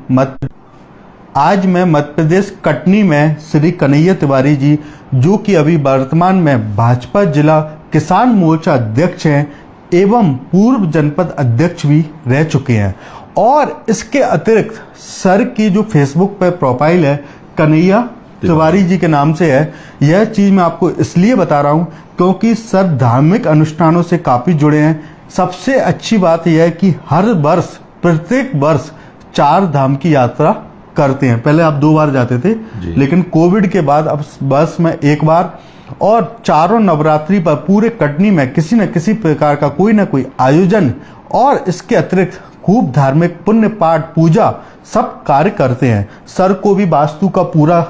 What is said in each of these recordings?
आज मैं मध्य प्रदेश कटनी में श्री कन्हैया तिवारी जी, जो कि अभी वर्तमान में भाजपा जिला किसान मोर्चा अध्यक्ष हैं एवं पूर्व जनपद अध्यक्ष भी रह चुके हैं। और इसके अतिरिक्त सर की जो फेसबुक पर प्रोफाइल है कन्हैया तिवारी जी के नाम से है। यह चीज मैं आपको इसलिए बता रहा हूं क्योंकि सर धार्मिक अनुष्ठानों से काफी जुड़े हैं। सबसे अच्छी बात यह है कि हर वर्ष, प्रत्येक वर्ष 4 धाम की यात्रा करते हैं। पहले आप 2 बार जाते थे, लेकिन कोविड के बाद अब वर्ष में 1 बार, और चारों नवरात्रि पर पूरे कटनी में किसी न किसी प्रकार का कोई ना कोई आयोजन, और इसके अतिरिक्त खूब धार्मिक पुण्य पाठ पूजा सब कार्य करते हैं। सर को भी वास्तु का पूरा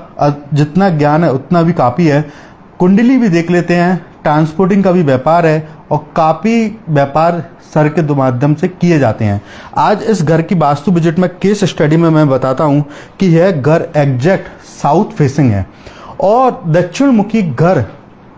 जितना ज्ञान है उतना भी काफी है। कुंडली भी देख लेते हैं, ट्रांसपोर्टिंग का भी व्यापार है और काफी व्यापार सर के माध्यम से किए जाते हैं। आज इस घर की वास्तु विजिट में केस स्टडी में मैं बताता हूं कि यह घर एग्जैक्ट साउथ फेसिंग है और दक्षिण मुखी घर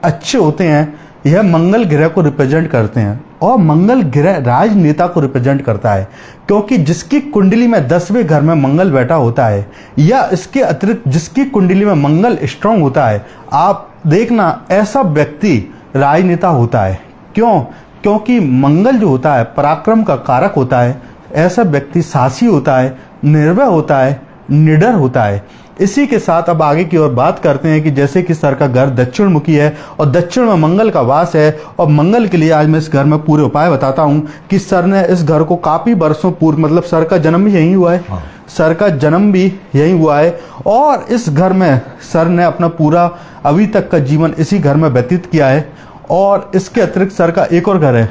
अच्छे होते हैं। यह मंगल ग्रह को रिप्रेजेंट करते हैं और मंगल ग्रह राजनेता को रिप्रेजेंट करता है, क्योंकि जिसकी कुंडली में 10वें घर में मंगल बैठा होता है या इसके अतिरिक्त जिसकी कुंडली में मंगल स्ट्रांग होता है, आप देखना ऐसा व्यक्ति राजनेता होता है। क्यों? क्योंकि मंगल जो होता है पराक्रम का कारक होता है। ऐसा व्यक्ति साहसी होता है, निर्भय होता है, निडर होता है। इसी के साथ अब आगे की ओर बात करते हैं कि जैसे कि सर का घर दक्षिण मुखी है और दक्षिण में मंगल का वास है, और मंगल के लिए आज मैं इस घर में पूरे उपाय बताता हूं कि सर ने इस घर को काफी वर्षों पूर्व, मतलब सर का जन्म भी यहीं हुआ है, सर का जन्म भी यहीं हुआ है, और इस घर में सर ने अपना पूरा अभी तक का जीवन इसी घर में व्यतीत किया है। और इसके अतिरिक्त सर का एक और घर है,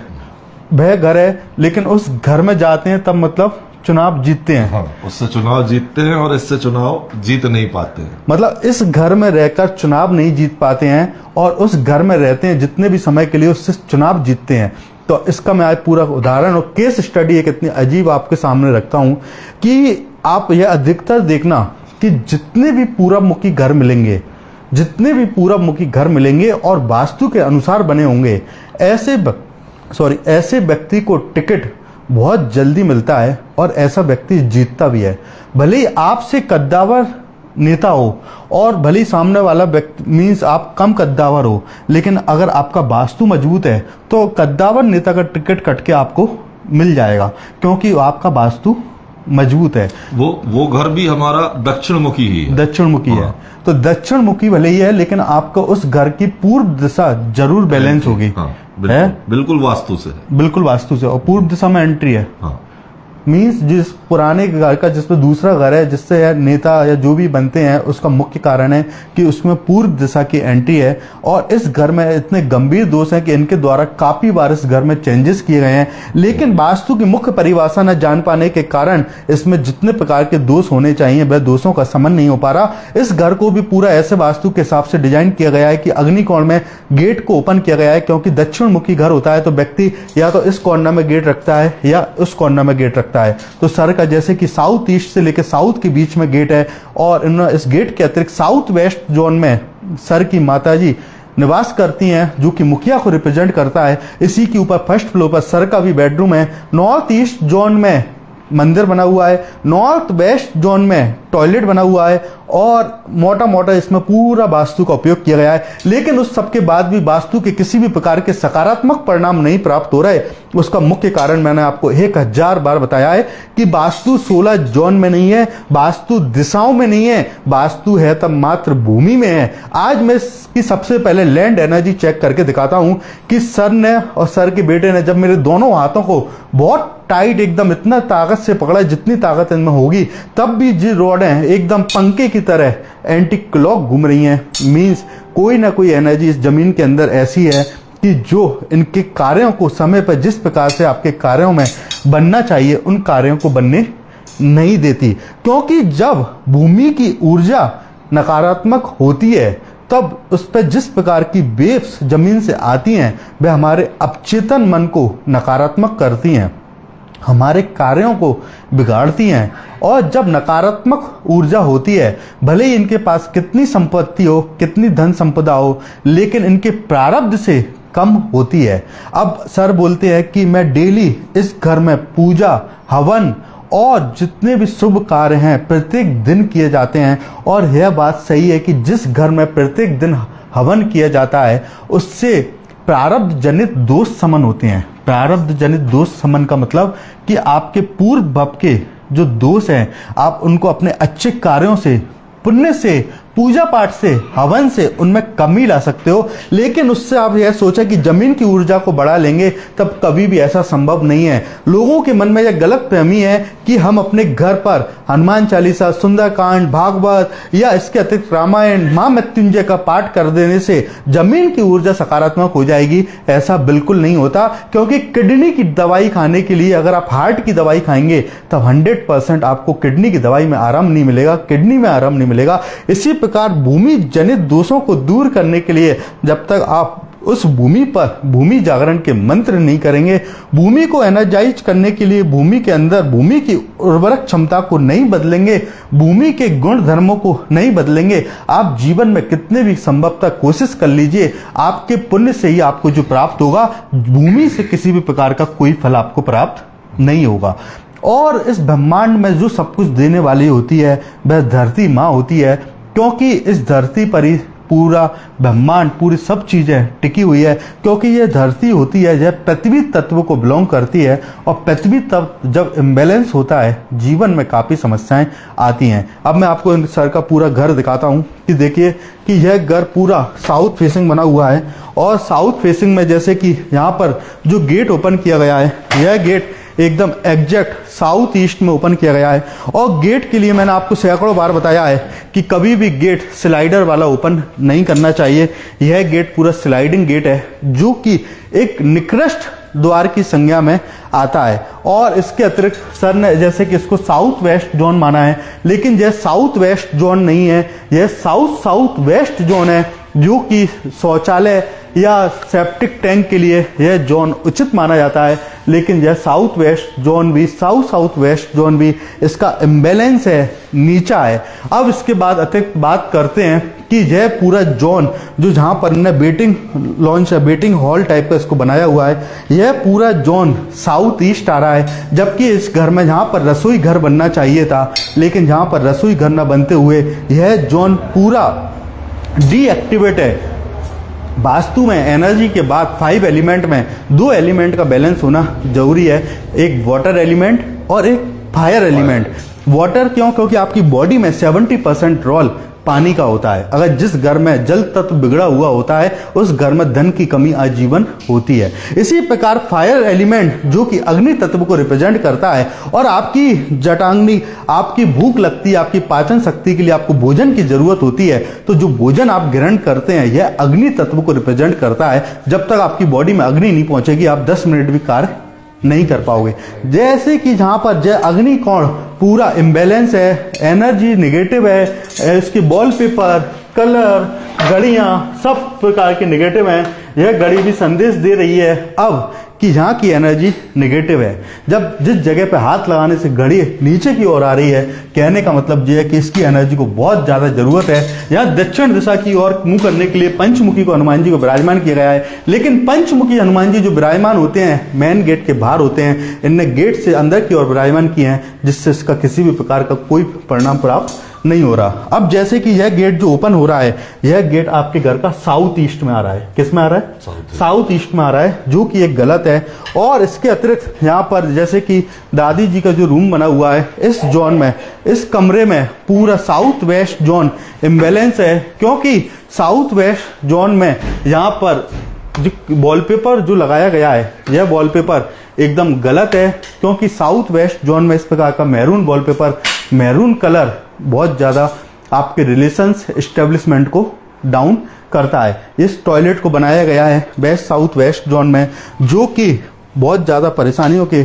वह घर है, लेकिन उस घर में जाते हैं तब मतलब चुनाव जीतते हैं। उससे चुनाव जीतते हैं और इससे चुनाव जीत नहीं पाते हैं। मतलब इस घर में रहकर चुनाव नहीं जीत पाते हैं और उस घर में रहते हैं जितने भी समय के लिए उससे चुनाव जीतते हैं। तो इसका मैं आज पूरा उदाहरण और केस स्टडी एक इतनी अजीब आपके सामने रखता हूं कि आप यह अधिकतर देखना कि जितने भी पूरब मुखी घर मिलेंगे, जितने भी पूरब मुखी घर मिलेंगे और वास्तु के अनुसार बने होंगे, ऐसे व्यक्ति को टिकट बहुत जल्दी मिलता है और ऐसा व्यक्ति जीतता भी है। भले ही आपसे कद्दावर नेता हो और भले ही सामने वाला व्यक्ति मीन्स आप कम कद्दावर हो, लेकिन अगर आपका वास्तु मजबूत है तो कद्दावर नेता का टिकट कट के आपको मिल जाएगा, क्योंकि आपका वास्तु मजबूत है। वो घर भी हमारा दक्षिण मुखी ही है, दक्षिण मुखी है। तो दक्षिण मुखी भले ही है, लेकिन आपको उस घर की पूर्व दिशा जरूर बैलेंस होगी। बिल्कुल वास्तु से, बिल्कुल वास्तु से, और पूर्व दिशा में एंट्री है। मीन्स जिस पुराने घर का जिसमें दूसरा घर है, जिससे या नेता या जो भी बनते हैं, उसका मुख्य कारण है कि उसमें पूर्व दिशा की एंट्री है। और इस घर में इतने गंभीर दोष हैं कि इनके द्वारा काफी बार इस घर में चेंजेस किए गए हैं, लेकिन वास्तु की मुख्य परिभाषा न जान पाने के कारण इसमें जितने प्रकार के दोष होने चाहिए वह दोषों का समन नहीं हो पा रहा। इस घर को भी पूरा ऐसे वास्तु के हिसाब से डिजाइन किया गया है कि अग्निकोण में गेट को ओपन किया गया है, क्योंकि दक्षिण मुखी घर होता है तो व्यक्ति या तो इस कॉर्नर में गेट रखता है या उस कॉर्नर में गेट रखता है। तो सर का जैसे कि साउथ ईस्ट से लेकर साउथ के बीच में गेट है, और इस गेट के अतिरिक्त साउथ वेस्ट जोन में सर की माताजी निवास करती हैं, जो कि मुखिया को रिप्रेजेंट करता है। इसी के ऊपर फर्स्ट फ्लोर पर सर का भी बेडरूम है। नॉर्थ ईस्ट जोन में मंदिर बना हुआ है, नॉर्थ वेस्ट जोन में टॉयलेट बना हुआ है, और मोटा मोटा इसमें पूरा वास्तु का उपयोग किया गया है। लेकिन उस सबके बाद भी वास्तु के किसी भी प्रकार के सकारात्मक परिणाम नहीं प्राप्त हो रहे। उसका मुख्य कारण मैंने आपको 1000 बार बताया है कि वास्तु 16 जोन में नहीं है, वास्तु दिशाओं में नहीं है, वास्तु है तब मात्र भूमि में है। आज मैं इसकी सबसे पहले लैंड एनर्जी चेक करके दिखाता हूं कि सर ने और सर के बेटे ने जब मेरे दोनों हाथों को बहुत टाइट एकदम इतना ताकत से पकड़ा, जितनी ताकत इनमें होगी, तब भी जी रोडें एकदम पंखे की तरह एंटी क्लॉक घूम रही हैं। मीन्स कोई ना कोई एनर्जी इस जमीन के अंदर ऐसी है कि जो इनके कार्यों को समय पर जिस प्रकार से आपके कार्यों में बनना चाहिए उन कार्यों को बनने नहीं देती। क्योंकि जब भूमि की ऊर्जा नकारात्मक होती है तब उस पर जिस प्रकार की वेव्स जमीन से आती हैं वह हमारे अवचेतन मन को नकारात्मक करती हैं, हमारे कार्यों को बिगाड़ती हैं। और जब नकारात्मक ऊर्जा होती है, भले ही इनके पास कितनी संपत्ति हो, कितनी धन संपदा हो, लेकिन इनके प्रारब्ध से कम होती है। अब सर बोलते हैं कि मैं डेली इस घर में पूजा, हवन और जितने भी शुभ कार्य हैं प्रत्येक दिन किए जाते हैं। और यह बात सही है कि जिस घर में प्रत्येक दिन हवन किया जाता है उससे प्रारब्ध जनित दोष समन होते हैं। प्रारब्ध जनित दोष समन का मतलब कि आपके पूर्व भव के जो दोष हैं आप उनको अपने अच्छे कार्यों से, पुण्य से, पूजा पाठ से, हवन से उनमें कमी ला सकते हो। लेकिन उससे आप यह सोचा कि जमीन की ऊर्जा को बढ़ा लेंगे, तब कभी भी ऐसा संभव नहीं है। लोगों के मन में यह गलत फहमी है कि हम अपने घर पर हनुमान चालीसा, सुंदरकांड, भागवत या इसके अतिरिक्त रामायण, मां मृत्युंजय का पाठ कर देने से जमीन की ऊर्जा सकारात्मक हो जाएगी। ऐसा बिल्कुल नहीं होता, क्योंकि किडनी की दवाई खाने के लिए अगर आप हार्ट की दवाई खाएंगे तब 100% आपको किडनी की दवाई में आराम नहीं मिलेगा, किडनी में आराम नहीं मिलेगा। इसी प्रकार भूमि जनित दोषों को दूर करने के लिए जब तक आप उस भूमि पर भूमि जागरण के मंत्र नहीं करेंगे, भूमि को एनर्जाइज करने के लिए भूमि के अंदर भूमि की उर्वरक क्षमता को नहीं बदलेंगे, भूमि के गुण धर्मों को नहीं बदलेंगे, आप जीवन में कितने भी संभवतः कोशिश कर लीजिए, आपके पुण्य से ही आपको जो प्राप्त होगा, भूमि से किसी भी प्रकार का कोई फल आपको प्राप्त नहीं होगा। और इस ब्रह्मांड में जो सब कुछ देने वाली होती है वह धरती माँ होती है, क्योंकि इस धरती पर ही पूरा ब्रह्मांड, पूरी सब चीजें टिकी हुई है। क्योंकि यह धरती होती है, यह पृथ्वी तत्व को बिलोंग करती है, और पृथ्वी तत्व जब इम्बैलेंस होता है जीवन में काफी समस्याएं आती हैं। अब मैं आपको सर का पूरा घर दिखाता हूं कि देखिए कि यह घर पूरा साउथ फेसिंग बना हुआ है, और साउथ फेसिंग में जैसे कि यहाँ पर जो गेट ओपन किया गया है, यह गेट एकदम एग्जैक्ट साउथ ईस्ट में ओपन किया गया है। और गेट के लिए मैंने आपको सैकड़ों बार बताया है कि कभी भी गेट स्लाइडर वाला ओपन नहीं करना चाहिए। यह गेट पूरा स्लाइडिंग गेट है, जो कि एक निकृष्ट द्वार की संज्ञा में आता है। और इसके अतिरिक्त सर ने जैसे कि इसको साउथ वेस्ट जोन माना है, लेकिन यह साउथ वेस्ट जोन नहीं है, यह साउथ साउथ वेस्ट जोन है, जो कि शौचालय या सेप्टिक टैंक के लिए यह जोन उचित माना जाता है। लेकिन यह साउथ वेस्ट जोन भी, साउथ साउथ वेस्ट जोन भी इसका इम्बैलेंस है, नीचा है। अब इसके बाद अतिरिक्त बात करते हैं कि यह पूरा जोन जो जहां पर इन्होंने बेटिंग लॉन्च है, बेटिंग हॉल टाइप का इसको बनाया हुआ है, यह पूरा जोन साउथ ईस्ट आ रहा है। जबकि इस घर में जहां पर रसोई घर बनना चाहिए था, लेकिन जहां पर रसोई घर न बनते हुए यह जोन पूरा डीएक्टिवेट है। वास्तु में एनर्जी के बाद 5 एलिमेंट में 2 एलिमेंट का बैलेंस होना जरूरी है, एक वाटर एलिमेंट और एक फायर एलिमेंट। वाटर क्यों? क्योंकि आपकी बॉडी में 70% रोल पानी का होता है। अगर जिस घर में जल तत्व बिगड़ा हुआ होता है उस घर में धन की कमी आजीवन होती है। इसी प्रकार फायर एलिमेंट जो कि अग्नि तत्व को रिप्रेजेंट करता है, और आपकी जटांगनी, आपकी भूख लगती है, आपकी पाचन शक्ति के लिए आपको भोजन की जरूरत होती है, तो जो भोजन आप ग्रहण करते हैं यह अग्नि तत्व को रिप्रेजेंट करता है। जब तक आपकी बॉडी में अग्नि नहीं पहुंचेगी आप 10 मिनट भी कार्य नहीं कर पाओगे। जैसे कि जहां पर जय अग्नि कोण पूरा इम्बैलेंस है, एनर्जी निगेटिव है, इसकी वॉलपेपर, कलर, घड़ियां सब प्रकार के निगेटिव हैं। यह घड़ी भी संदेश दे रही है अब कि यहाँ की एनर्जी निगेटिव है। जब जिस जगह पे हाथ लगाने से घड़ी नीचे की ओर आ रही है, कहने का मतलब यह है कि इसकी एनर्जी को बहुत ज्यादा जरूरत है। यहाँ दक्षिण दिशा की ओर मुंह करने के लिए पंचमुखी को हनुमान जी को विराजमान किया गया है, लेकिन पंचमुखी हनुमान जी जो विराजमान होते हैं मेन गेट के बाहर होते हैं, इनने गेट से अंदर की ओर विराजमान किए हैं, जिससे इसका किसी भी प्रकार का कोई परिणाम प्राप्त नहीं हो रहा। अब जैसे कि यह गेट जो ओपन हो रहा है, यह गेट आपके घर का साउथ ईस्ट में आ रहा है। किस में आ रहा है? साउथ ईस्ट में आ रहा है, जो कि एक गलत है। और इसके अतिरिक्त यहाँ पर जैसे कि दादी जी का जो रूम बना हुआ है, इस जोन में, इस कमरे में पूरा साउथ वेस्ट जोन इम्बैलेंस है, क्योंकि साउथ वेस्ट जोन में यहाँ पर जो वॉलपेपर जो लगाया गया है, यह वॉलपेपर एकदम गलत है, क्योंकि साउथ वेस्ट जोन में इस प्रकार का मैरून वॉलपेपर, मैरून कलर बहुत ज्यादा आपके रिलेशंस एस्टेब्लिशमेंट को डाउन करता है। इस टॉयलेट को बनाया गया है वेस्ट साउथ वेस्ट जोन में, जो कि बहुत ज्यादा परेशानियों के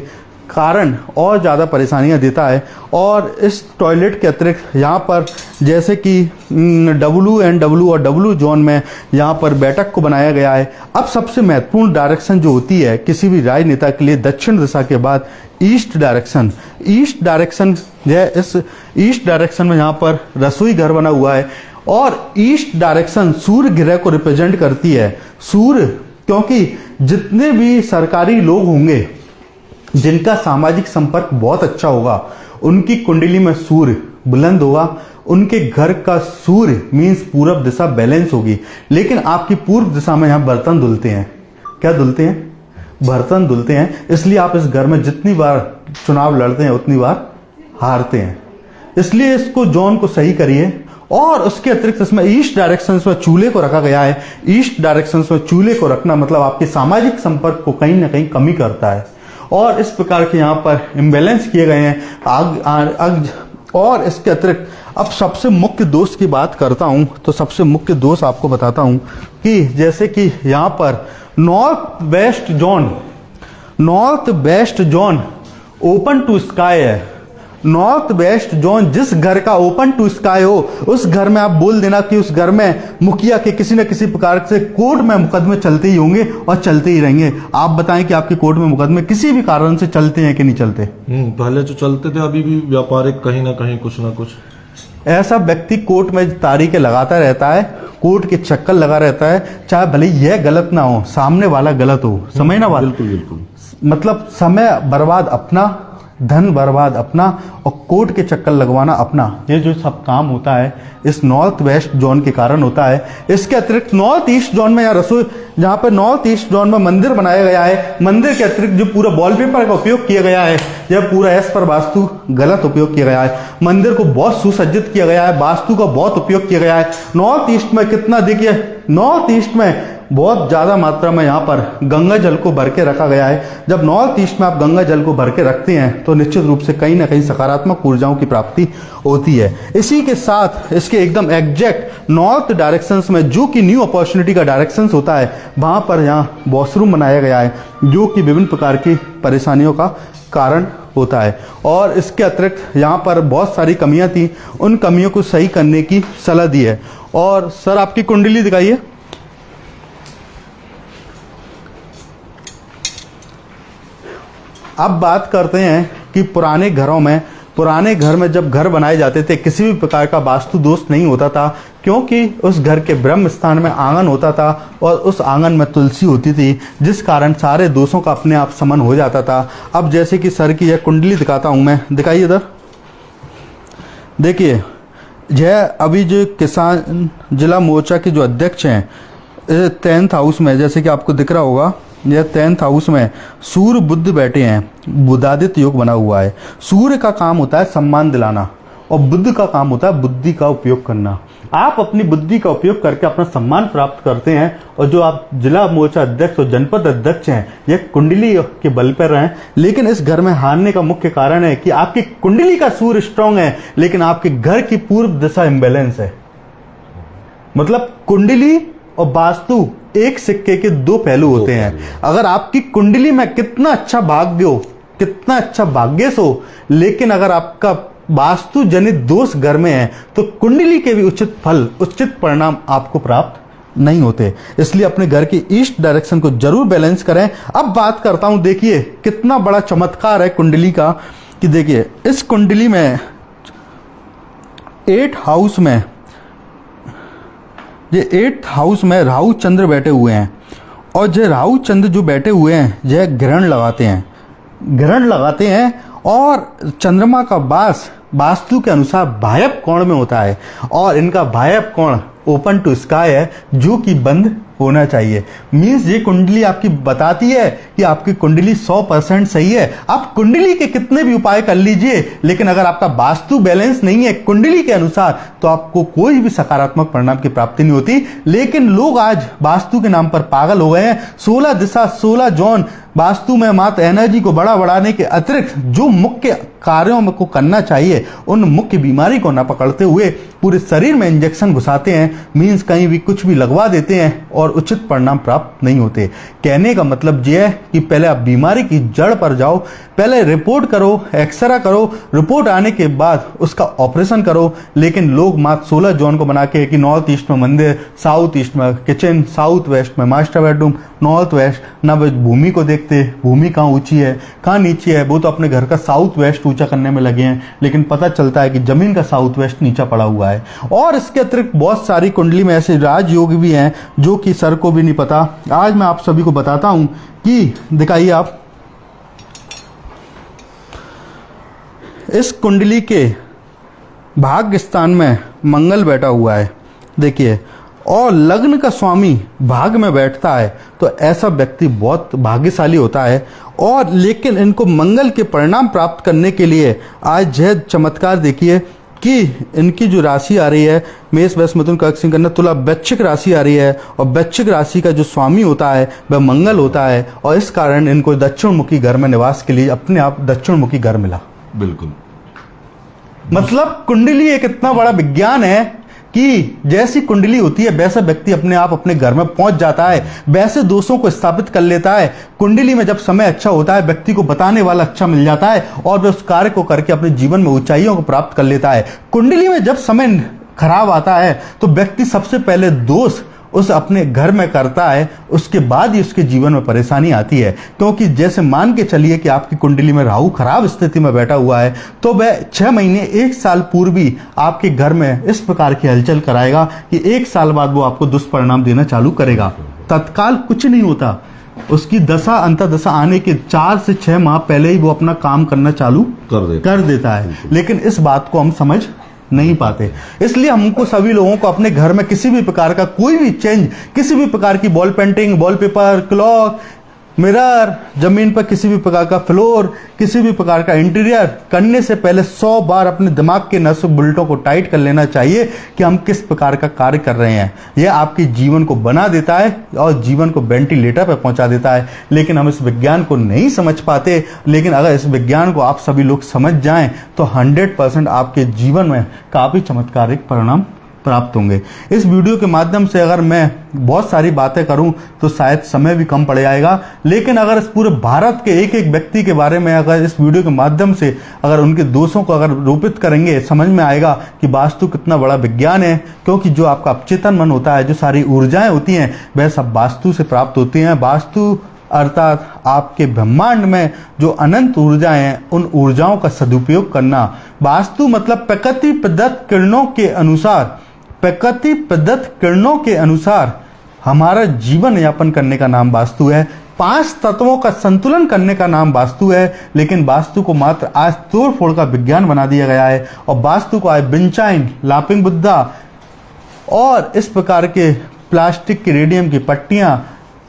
कारण और ज़्यादा परेशानियां देता है। और इस टॉयलेट के अतिरिक्त यहाँ पर जैसे कि WN/W और W जोन में यहाँ पर बैठक को बनाया गया है। अब सबसे महत्वपूर्ण डायरेक्शन जो होती है किसी भी राजनेता के लिए, दक्षिण दिशा के बाद ईस्ट डायरेक्शन। ईस्ट डायरेक्शन यह इस ईस्ट डायरेक्शन में यहाँ पर रसोई घर बना हुआ है, और ईस्ट डायरेक्शन सूर्य ग्रह को रिप्रेजेंट करती है। सूर्य, क्योंकि जितने भी सरकारी लोग होंगे जिनका सामाजिक संपर्क बहुत अच्छा होगा, उनकी कुंडली में सूर्य बुलंद होगा, उनके घर का सूर्य मीन्स पूरब दिशा बैलेंस होगी। लेकिन आपकी पूर्व दिशा में यहाँ बर्तन धुलते हैं। क्या धुलते हैं? बर्तन धुलते हैं। इसलिए आप इस घर में जितनी बार चुनाव लड़ते हैं उतनी बार हारते हैं। इसलिए इसको जोन को सही करिए। और उसके अतिरिक्त इसमें ईस्ट डायरेक्शन में चूल्हे को रखा गया है। ईस्ट डायरेक्शन में चूल्हे को रखना मतलब आपके सामाजिक संपर्क को कहीं ना कहीं कमी करता है। और इस प्रकार के यहाँ पर इम्बैलेंस किए गए हैं। और इसके अतिरिक्त अब सबसे मुख्य दोष की बात करता हूं, तो सबसे मुख्य दोष आपको बताता हूं कि जैसे कि यहाँ पर north west zone open to sky है। नॉर्थ वेस्ट जोन जिस घर का ओपन टू स्काई हो, उस घर में आप बोल देना कि उस घर में मुखिया के किसी न किसी प्रकार से कोर्ट में मुकदमे चलते ही होंगे और चलते ही रहेंगे। आप बताएं कि आपके कोर्ट में मुकदमे किसी भी कारण से चलते हैं कि नहीं चलते? पहले तो चलते थे, अभी भी व्यापारिक कहीं ना कहीं कुछ ना कुछ। ऐसा व्यक्ति कोर्ट में तारीखें लगाता रहता है, कोर्ट के चक्कर लगा रहता है, चाहे भले यह गलत ना हो, सामने वाला गलत हो। समझना बात? बिल्कुल बिल्कुल। मतलब समय बर्बाद अपना, धन बर्बाद अपना, और कोर्ट के चक्कर लगवाना अपना। ये जो सब काम होता है इस नॉर्थ वेस्ट जोन के कारण होता है। इसके अतिरिक्त नॉर्थ ईस्ट जोन में या रसोई, जहाँ पर नॉर्थ ईस्ट जोन में मंदिर बनाया गया है, मंदिर के अतिरिक्त जो पूरा वॉलपेपर का उपयोग किया गया है, यह पूरा एस पर वास्तु गलत उपयोग किया गया है। मंदिर को बहुत सुसज्जित किया गया है, वास्तु का बहुत उपयोग किया गया है। नॉर्थ ईस्ट में कितना देखिए, नॉर्थ ईस्ट में बहुत ज्यादा मात्रा में यहाँ पर गंगा जल को भर के रखा गया है। जब नॉर्थ ईस्ट में आप गंगा जल को भर के रखते हैं तो निश्चित रूप से कहीं ना कहीं सकारात्मक ऊर्जाओं की प्राप्ति होती है। इसी के साथ इसके एकदम एग्जैक्ट नॉर्थ डायरेक्शंस में जो कि न्यू अपॉर्चुनिटी का डायरेक्शंस होता है, वहां पर यहाँ वॉशरूम बनाया गया है जो कि विभिन्न प्रकार की परेशानियों का कारण होता है। और इसके अतिरिक्त यहाँ पर बहुत सारी कमियां थी, उन कमियों को सही करने की सलाह दी है। और सर आपकी कुंडली दिखाइए। अब बात करते हैं कि पुराने घर में जब घर बनाए जाते थे किसी भी प्रकार का वास्तु दोष नहीं होता था, क्योंकि उस घर के ब्रह्म स्थान में आंगन होता था और उस आंगन में तुलसी होती थी, जिस कारण सारे दोषों का अपने आप शमन हो जाता था। अब जैसे कि सर की यह कुंडली दिखाता हूं मैं, दिखाइए इधर। देखिए यह अभी जो किसान जिला मोर्चा के जो अध्यक्ष हैं 10th हाउस में, जैसे कि आपको दिख रहा होगा, यह 10th हाउस में सूर्य बुध बैठे हैं, बुधादित्य योग बना हुआ है। सूर्य का काम होता है सम्मान दिलाना और बुध का काम होता है बुद्धि का उपयोग करना। आप अपनी बुद्धि का उपयोग करके अपना सम्मान प्राप्त करते हैं। और जो आप जिला मोर्चा अध्यक्ष और जनपद अध्यक्ष हैं, यह कुंडली के बल पर हैं। लेकिन इस घर में हारने का मुख्य कारण है कि आपकी कुंडली का सूर्य स्ट्रांग है, लेकिन आपके घर की पूर्व दिशा इम्बैलेंस है। मतलब कुंडली और वास्तु एक सिक्के के दो पहलू होते हैं। अगर आपकी कुंडली में कितना अच्छा भाग्य हो, कितना अच्छा भाग्यश हो, लेकिन अगर आपका वास्तु जनित दोष घर में है तो कुंडली के भी उचित फल, उचित परिणाम आपको प्राप्त नहीं होते। इसलिए अपने घर की ईस्ट डायरेक्शन को जरूर बैलेंस करें। अब बात करता हूं, देखिए कितना बड़ा चमत्कार है कुंडली का, कि देखिए इस कुंडली में 8th हाउस में, ये 8th हाउस में राहु चंद्र बैठे हुए हैं। और ये राहु चंद्र जो बैठे हुए हैं यह ग्रहण लगाते हैं और चंद्रमा का वास वास्तु के अनुसार भायप कोण में होता है। और इनका भायप कोण ओपन टू स्काई है, जो कि बंद होना चाहिए। मीन्स ये कुंडली आपकी बताती है कि आपकी कुंडली 100% सही है। आप कुंडली के कितने भी उपाय कर लीजिए, लेकिन अगर आपका वास्तु बैलेंस नहीं है कुंडली के अनुसार, तो आपको कोई भी सकारात्मक परिणाम की प्राप्ति नहीं होती। लेकिन लोग आज वास्तु के नाम पर पागल हो गए हैं। 16 दिशा 16 जोन वास्तु में मात्र एनर्जी को बढ़ाने के अतिरिक्त जो मुख्य कार्यों में को करना चाहिए, उन मुख्य बीमारी को न पकड़ते हुए पूरे शरीर में इंजेक्शन घुसाते हैं। मीन्स कहीं भी कुछ भी लगवा देते हैं और उचित परिणाम प्राप्त नहीं होते। कहने का मतलब यह है कि पहले आप बीमारी की जड़ पर जाओ, पहले रिपोर्ट करो, एक्सरा करो, रिपोर्ट आने के बाद उसका ऑपरेशन करो। लेकिन लोग मात्र 16 जोन को बना के कि नॉर्थ ईस्ट में मंदिर, साउथ ईस्ट में किचन, साउथ वेस्ट में मास्टर बेडरूम, नॉर्थ वेस्ट न भूमि को देखते, भूमि कहाँ ऊंची है कहाँ नीची है। वो तो अपने घर का साउथ वेस्ट ऊंचा करने में लगे हैं, लेकिन पता चलता है कि जमीन का साउथ वेस्ट नीचा पड़ा हुआ है। और इसके अतिरिक्त बहुत सारी कुंडली में ऐसे राजयोग भी हैं जो कि सर को भी नहीं पता। आज मैं आप सभी को बताता हूं कि दिखाइए आप, इस कुंडली के भाग्य स्थान में मंगल बैठा हुआ है, देखिए, और लग्न का स्वामी भाग्य में बैठता है, तो ऐसा व्यक्ति बहुत भाग्यशाली होता है। और लेकिन इनको मंगल के परिणाम प्राप्त करने के लिए आज यह चमत्कार देखिए कि इनकी जो राशि आ रही है, मेष, वृष, मिथुन, कर्क, सिंह, कन्या, तुला, वृश्चिक राशि आ रही है, और वृश्चिक राशि का जो स्वामी होता है वह मंगल होता है, और इस कारण इनको दक्षिण मुखी घर में निवास के लिए अपने आप दक्षिण मुखी घर मिला। बिल्कुल, मतलब कुंडली एक इतना बड़ा विज्ञान है कि जैसी कुंडली होती है वैसा व्यक्ति अपने आप अपने घर में पहुंच जाता है, वैसे दोषों को स्थापित कर लेता है। कुंडली में जब समय अच्छा होता है, व्यक्ति को बताने वाला अच्छा मिल जाता है और वह उस कार्य को करके अपने जीवन में ऊंचाइयों को प्राप्त कर लेता है। कुंडली में जब समय खराब आता है तो व्यक्ति सबसे पहले दोष उस अपने घर में करता है, उसके बाद ही उसके जीवन में परेशानी आती है। क्योंकि जैसे मान के चलिए कि आपकी कुंडली में राहु खराब स्थिति में बैठा हुआ है, तो वह 6 महीने 1 साल पूर्व भी आपके घर में इस प्रकार की हलचल कराएगा कि 1 साल बाद वो आपको दुष्परिणाम देना चालू करेगा। तत्काल कुछ नहीं होता, उसकी दशा अंतर्दशा आने के 4 से 6 माह पहले ही वो अपना काम करना चालू कर देता है। लेकिन इस बात को हम समझ नहीं पाते, इसलिए हमको सभी लोगों को अपने घर में किसी भी प्रकार का कोई भी चेंज, किसी भी प्रकार की wall painting, wallpaper, clock, mirror, जमीन पर किसी भी प्रकार का फ्लोर, किसी भी प्रकार का इंटीरियर करने से पहले 100 बार अपने दिमाग के नसों बुलटों को टाइट कर लेना चाहिए कि हम किस प्रकार का कार्य कर रहे हैं। यह आपके जीवन को बना देता है और जीवन को वेंटिलेटर पर पहुंचा देता है। लेकिन हम इस विज्ञान को नहीं समझ पाते। लेकिन अगर इस विज्ञान को आप सभी लोग समझ जाएं तो 100% आपके जीवन में काफी चमत्कारिक परिणाम प्राप्त होंगे। इस वीडियो के माध्यम से अगर मैं बहुत सारी बातें करूं तो शायद समय भी कम पड़ जाएगा, लेकिन अगर इस पूरे भारत के एक एक व्यक्ति के बारे में अगर इस वीडियो के माध्यम से अगर उनके दोषों को अगर रोपित करेंगे, समझ में आएगा कि वास्तु कितना बड़ा विज्ञान है। क्योंकि जो आपका अवचेतन मन होता है, जो सारी ऊर्जाएं होती हैं, वह सब वास्तु से प्राप्त होती हैं। वास्तु अर्थात आपके ब्रह्मांड में जो अनंत ऊर्जाएं हैं, उन ऊर्जाओं का सदुपयोग करना। वास्तु मतलब प्रकृति प्रदत्त किरणों के अनुसार, प्रकृति प्रदत्त किरणों के अनुसार हमारा जीवन यापन करने का नाम वास्तु है। 5 तत्वों का संतुलन करने का नाम वास्तु है। लेकिन वास्तु को मात्र आज तोड़ फोड़ का विज्ञान बना दिया गया है, और वास्तु को आज विंचाइन, लाफिंग बुद्धा और इस प्रकार के प्लास्टिक की रेडियम की पट्टियां,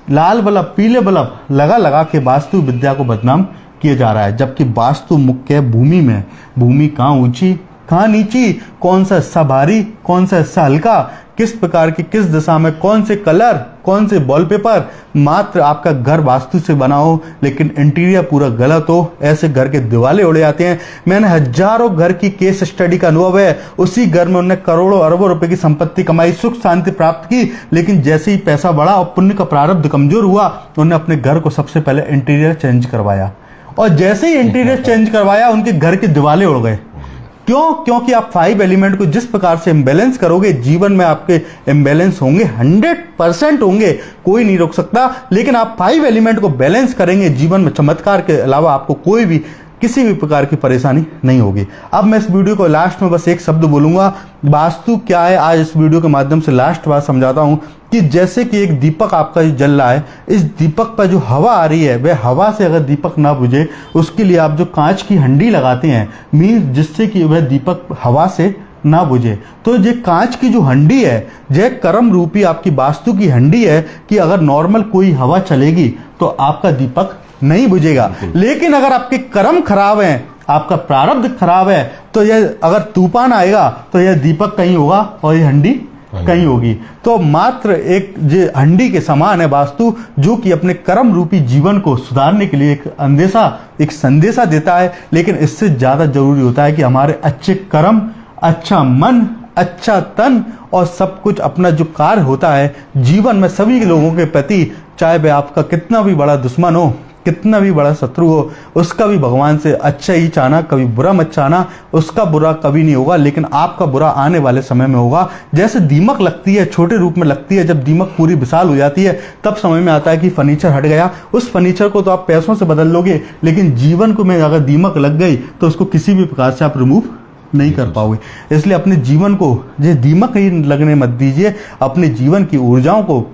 लाल बल्ब, पीले बल्ब लगा लगा के वास्तु विद्या को बदनाम किया जा रहा है। जबकि वास्तु मुख्य है भूमि में। भूमि कहाँ ऊंची, कहाँ नीची, कौन सा हिस्सा भारी, कौन सा हिस्सा हल्का, किस प्रकार की किस दिशा में कौन से कलर, कौन से वॉलपेपर। मात्र आपका घर वास्तु से बना हो लेकिन इंटीरियर पूरा गलत हो, ऐसे घर के दिवाले उड़ जाते हैं। मैंने हजारों घर की केस स्टडी का अनुभव है। उसी घर में उन्होंने करोड़ों अरबों रुपए की संपत्ति कमाई, सुख शांति प्राप्त की, लेकिन जैसे ही पैसा बढ़ा और पुण्य का प्रारब्ध कमजोर हुआ, उन्होंने अपने घर को सबसे पहले इंटीरियर चेंज करवाया, और जैसे ही इंटीरियर चेंज करवाया उनके घर के दिवाले उड़ गए। क्यों? क्योंकि आप 5 एलिमेंट को जिस प्रकार से इम्बैलेंस करोगे, जीवन में आपके इम्बैलेंस होंगे, 100% होंगे, कोई नहीं रोक सकता। लेकिन आप 5 एलिमेंट को बैलेंस करेंगे, जीवन में चमत्कार के अलावा आपको कोई भी किसी भी प्रकार की परेशानी नहीं होगी। अब मैं इस वीडियो को लास्ट में बस एक शब्द बोलूंगा, वास्तु क्या है। आज इस वीडियो के माध्यम से लास्ट बात समझाता हूं कि जैसे कि एक दीपक आपका जल रहा है, इस दीपक पर जो हवा आ रही है, वह हवा से अगर दीपक ना बुझे, उसके लिए आप जो कांच की हंडी लगाते हैं, मीन्स जिससे कि वह दीपक हवा से ना बुझे। तो ये कांच की जो हंडी है, यह कर्म रूपी आपकी वास्तु की हंडी है कि अगर नॉर्मल कोई हवा चलेगी तो आपका दीपक नहीं बुझेगा। लेकिन अगर आपके कर्म खराब हैं, आपका प्रारब्ध खराब है, तो यह अगर तूफान आएगा तो यह दीपक कहीं होगा और यह हंडी कहीं होगी। तो मात्र एक जो हंडी के समान है वास्तु, जो कि अपने कर्म रूपी जीवन को सुधारने के लिए एक संदेशा देता है। लेकिन इससे ज्यादा जरूरी होता है कि हमारे अच्छे कर्म, अच्छा मन, अच्छा तन और सब कुछ अपना जो कार्य होता है जीवन में सभी लोगों के प्रति, चाहे वह आपका कितना भी बड़ा दुश्मन हो, कितना भी बड़ा शत्रु हो, उसका भी भगवान से अच्छा ही चाहना, कभी बुरा मत चाहना। उसका बुरा कभी नहीं होगा, लेकिन आपका बुरा आने वाले समय में होगा। जैसे दीमक लगती है, छोटे रूप में लगती है, जब दीमक पूरी विशाल हो जाती है तब समझ में आता है कि फर्नीचर हट गया। उस फर्नीचर को तो आप पैसों से बदल लोगे, लेकिन जीवन को में अगर दीमक लग गई तो उसको किसी भी प्रकार से आप रिमूव नहीं कर पाओगे। इसलिए अपने जीवन को ये दीमक ही लगने मत दीजिए। अपने जीवन की ऊर्जाओं को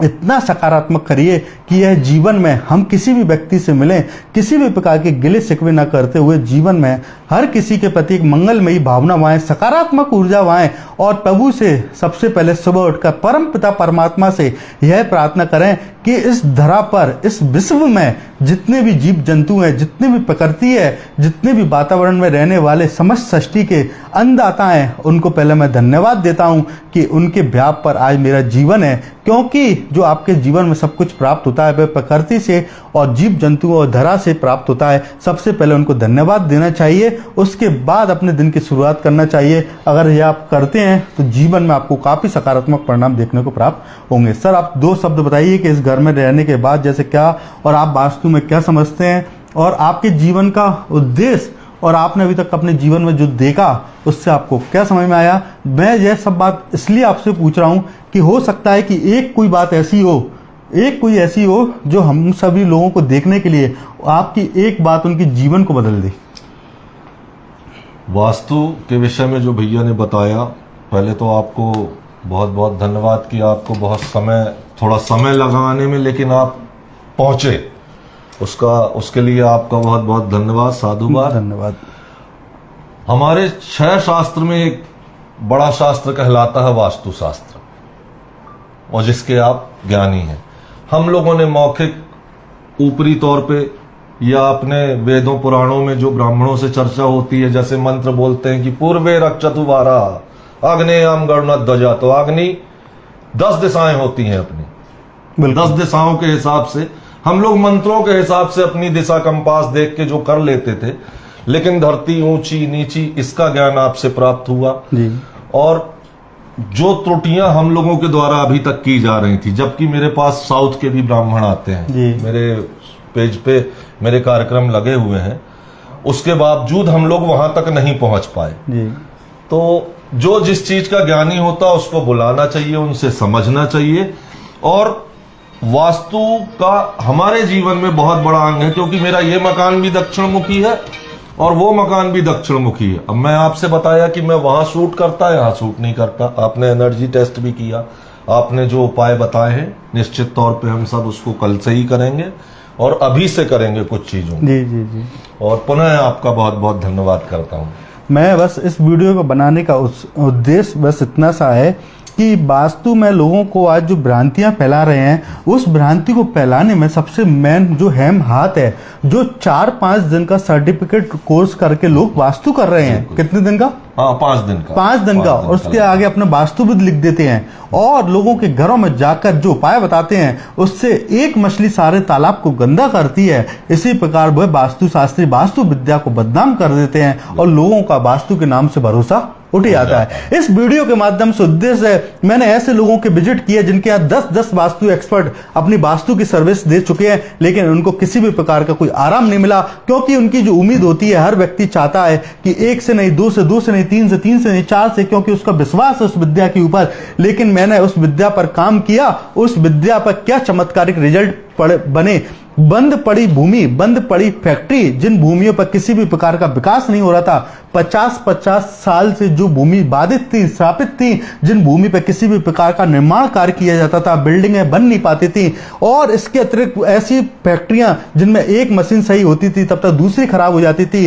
इतना सकारात्मक करिए कि यह जीवन में हम किसी भी व्यक्ति से मिलें, किसी भी प्रकार के गिले शिकवे न करते हुए जीवन में हर किसी के प्रति एक मंगलमयी भावना वाएं, सकारात्मक ऊर्जा वाएं और प्रभु से सबसे पहले सुबह उठकर परम पिता परमात्मा से यह प्रार्थना करें कि इस धरा पर, इस विश्व में जितने भी जीव जंतु हैं, जितने भी प्रकृति है, जितने भी वातावरण में रहने वाले समस्त सृष्टि के अन्नदाता हैं, उनको पहले मैं धन्यवाद देता हूं कि उनके व्याप पर आज मेरा जीवन है। क्योंकि जो आपके जीवन में सब कुछ प्राप्त होता है वह प्रकृति से और जीव जंतुओं और धरा से प्राप्त होता है। सबसे पहले उनको धन्यवाद देना चाहिए, उसके बाद अपने दिन की शुरुआत करना चाहिए। अगर यह आप करते हैं तो जीवन में आपको काफी सकारात्मक परिणाम देखने को प्राप्त होंगे। सर, आप 2 शब्द बताइए कि इस घर में रहने के बाद जैसे क्या, और आप वास्तु में क्या समझते हैं, और आपके जीवन का उद्देश्य और आपने अभी तक अपने जीवन में जो देखा उससे आपको क्या समझ में आया। मैं यह सब बात इसलिए आपसे पूछ रहा हूं कि हो सकता है कि एक कोई बात ऐसी हो, एक कोई ऐसी हो जो हम सभी लोगों को देखने के लिए आपकी एक बात उनके जीवन को बदल दे। वास्तु के विषय में जो भैया ने बताया, पहले तो आपको बहुत बहुत धन्यवाद कि आपको थोड़ा समय लगाने में, लेकिन आप पहुंचे, उसके लिए आपका बहुत बहुत धन्यवाद, साधुवाद। धन्यवाद। हमारे 6 शास्त्र में एक बड़ा शास्त्र कहलाता है वास्तु शास्त्र, और जिसके आप ज्ञानी हैं। हम लोगों ने मौखिक ऊपरी तौर पे या अपने वेदों पुराणों में जो ब्राह्मणों से चर्चा होती है, जैसे मंत्र बोलते हैं कि पूर्वे रक्षतु वारा अग्नेयम गरुणध्वजा, तो अग्नि 10 दिशाएं होती हैं अपनी, 10 दिशाओं के हिसाब से हम लोग मंत्रों के हिसाब से अपनी दिशा कंपास देख के जो कर लेते थे, लेकिन धरती ऊंची नीची इसका ज्ञान आपसे प्राप्त हुआ जी। और जो त्रुटियां हम लोगों के द्वारा अभी तक की जा रही थी, जबकि मेरे पास साउथ के भी ब्राह्मण आते हैं जी। मेरे पेज पे मेरे कार्यक्रम लगे हुए हैं, उसके बावजूद हम लोग वहां तक नहीं पहुंच पाए जी। तो जो जिस चीज का ज्ञानी होता है उसको बुलाना चाहिए, उनसे समझना चाहिए। और वास्तु का हमारे जीवन में बहुत बड़ा अंग है, क्योंकि मेरा ये मकान भी दक्षिण मुखी है और वो मकान भी दक्षिण मुखी है। अब मैं आपसे बताया कि मैं वहां शूट करता, यहाँ शूट नहीं करता। आपने एनर्जी टेस्ट भी किया, आपने जो उपाय बताए हैं निश्चित तौर पे हम सब उसको कल से ही करेंगे और अभी से करेंगे कुछ चीजों। जी जी जी। और पुनः आपका बहुत बहुत धन्यवाद करता हूँ। मैं बस इस वीडियो को बनाने का उद्देश्य बस इतना सा है कि वास्तु में लोगों को आज जो भ्रांतियां फैला रहे हैं, उस भ्रांति को फैलाने में सबसे मेन जो हैम हाथ है, जो 4-5 दिन का सर्टिफिकेट कोर्स करके लोग वास्तु कर रहे हैं। कितने दिन का? हाँ, 5 दिन का। 5 दिन का। और उसके आगे अपने वास्तुविद लिख देते हैं और लोगों के घरों में जाकर जो उपाय बताते हैं उससे एक मछली सारे तालाब को गंदा करती है। इसी प्रकार वह वास्तु शास्त्री वास्तु विद्या को बदनाम कर देते हैं और लोगों का वास्तु के नाम से भरोसा उठ जाता है। इस वीडियो के माध्यम से उद्देश्य है, मैंने ऐसे लोगों के विजिट किए जिनके यहाँ 10-10 वास्तु एक्सपर्ट अपनी वास्तु की सर्विस दे चुके हैं, लेकिन उनको किसी भी प्रकार का कोई आराम नहीं मिला। क्योंकि उनकी जो उम्मीद होती है, हर व्यक्ति चाहता है कि 1 से नहीं, 2 से 2 से नहीं, 3 से 3 से नहीं, 4 से, क्योंकि उसका विश्वास है उस विद्या के ऊपर। लेकिन मैंने उस विद्या पर काम किया, उस विद्या पर क्या चमत्कारिक रिजल्ट बने। बंद पड़ी भूमि, बंद पड़ी फैक्ट्री, जिन भूमियों पर किसी भी प्रकार का विकास नहीं हो रहा था, 50-50 साल से जो भूमि बाधित थी, श्रापित थी, जिन भूमि पर किसी भी प्रकार का निर्माण कार्य किया जाता था, बिल्डिंगें बन नहीं पाती थी। और इसके अतिरिक्त ऐसी फैक्ट्रियां जिनमें एक मशीन सही होती थी तब तक दूसरी खराब हो जाती थी,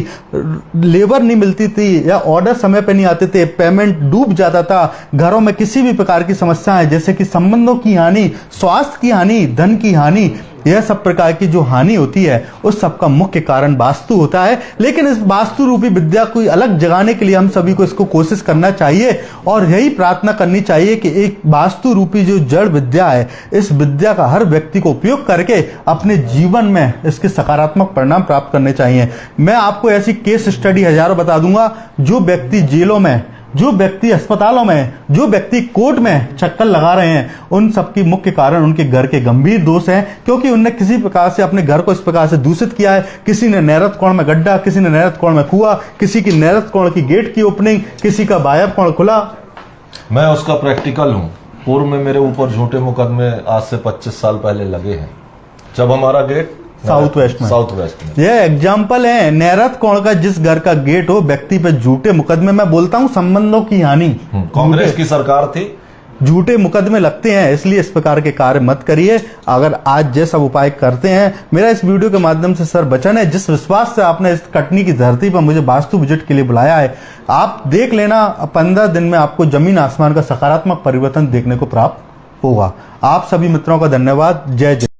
लेबर नहीं मिलती थी या ऑर्डर समय पर नहीं आते थे, पेमेंट डूब जाता था, घरों में किसी भी प्रकार की समस्याएं जैसे कि संबंधों की हानि, स्वास्थ्य की हानि, धन की हानि, यह सब प्रकार की जो हानि होती है उस सब का मुख्य कारण वास्तु होता है। लेकिन इस वास्तु रूपी विद्या को अलग जगाने के लिए हम सभी को इसको कोशिश करना चाहिए और यही प्रार्थना करनी चाहिए कि एक वास्तु रूपी जो जड़ विद्या है, इस विद्या का हर व्यक्ति को उपयोग करके अपने जीवन में इसके सकारात्मक परिणाम प्राप्त करने चाहिए। मैं आपको ऐसी केस स्टडी हजारों बता दूंगा, जो व्यक्ति जेलों में, जो व्यक्ति अस्पतालों में, जो व्यक्ति कोर्ट में चक्कर लगा रहे हैं, उन सबकी मुख्य कारण उनके घर के गंभीर दोष हैं, क्योंकि उनने किसी प्रकार से अपने घर को इस प्रकार से दूषित किया है। किसी ने नैऋत्य कोण में गड्ढा, किसी ने नैऋत्य कोण में कुआं, किसी की नैऋत्य कोण की गेट की ओपनिंग, किसी का बाह्य कोण खुला। मैं उसका प्रैक्टिकल हूँ। पूर्व में मेरे ऊपर झूठे मुकदमे आज से 25 साल पहले लगे हैं, जब हमारा गेट साउथ वेस्ट में। ये एग्जाम्पल है नैऋत्य कोण का, जिस घर का गेट हो, व्यक्ति पे झूठे मुकदमे, मैं बोलता हूँ संबंधों की हानि। कांग्रेस की सरकार थी, झूठे मुकदमे लगते हैं, इसलिए इस प्रकार के कार्य मत करिए। अगर आज ये सब उपाय करते हैं, मेरा इस वीडियो के माध्यम से सर वचन है, जिस विश्वास से आपने इस कटनी की धरती पर मुझे वास्तु विजिट के लिए बुलाया है, आप देख लेना 15 दिन में आपको जमीन आसमान का सकारात्मक परिवर्तन देखने को प्राप्त होगा। आप सभी मित्रों का धन्यवाद। जय जय।